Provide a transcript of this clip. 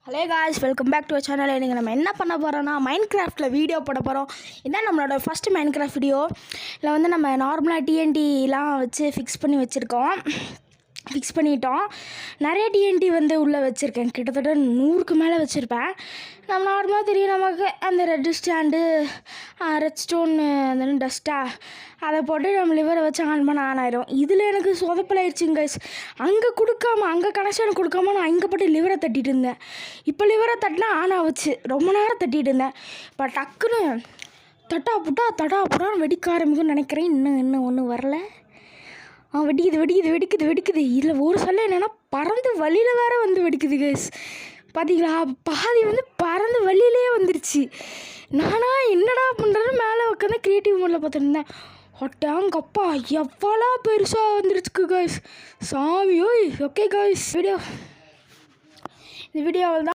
Hello guys, welcome back to our channel. இன்றைக்கி நம்ம என்ன பண்ண போகிறோன்னா மைன்கிராஃப்டில் வீடியோ போட போகிறோம். இதுதான் நம்மளோட ஃபஸ்ட்டு மைன்கிராஃப்ட் வீடியோ. இதில் வந்து நம்ம நார்மலாக டிஎன்டிலாம் வச்சு ஃபிக்ஸ் பண்ணிட்டோம். நிறைய டிஎன்டி வந்து உள்ளே வச்சுருக்கேன். கிட்டத்தட்ட 100க்கு மேலே வச்சுருப்பேன். நம்ம நார்மலாக தெரியும் நமக்கு அந்த ரெட் ஸ்டாண்டு, ரெட் ஸ்டோன், அந்த டஸ்ட்டாக அதை போட்டு நம்ம லிவரை வச்சு ஆன் பண்ண ஆன் ஆயிடும். இதில் எனக்கு சொதப்பலாயிடுச்சுங்க கைஸ். அங்கே கனெக்ஷன் கொடுக்காம நான் இங்கே போட்டு லிவரை தட்டிட்டு இருந்தேன். இப்போ லிவரை தட்டினா ஆன் ஆகுச்சு. ரொம்ப நேரம் தட்டிட்டு இருந்தேன். இப்போ டக்குன்னு தட்டா புட்டான்னு வெடிக்க ஆரம்பிக்கும்னு நினைக்கிறேன். இன்னும் ஒன்றும் வரல. வெடிக்குது. இதில் ஒரு சொல்ல என்னென்னா பறந்து வழியில் வேறு வந்து வெடிக்குது கைஸ். பார்த்தீங்களா, பாதி வந்து பறந்து வழியிலே வந்துருச்சு. நானா என்னடா பண்ணுறது மேலே உட்காந்து க்ரியேட்டிவ் மோடில் பார்த்துருந்தேன். ஒட்டாங்கப்பா எவ்வளோ பெருசாக வந்துருச்சு கைஸ். சாமியோ. ஓகே கைஸ், இந்த வீடியோவில் தான்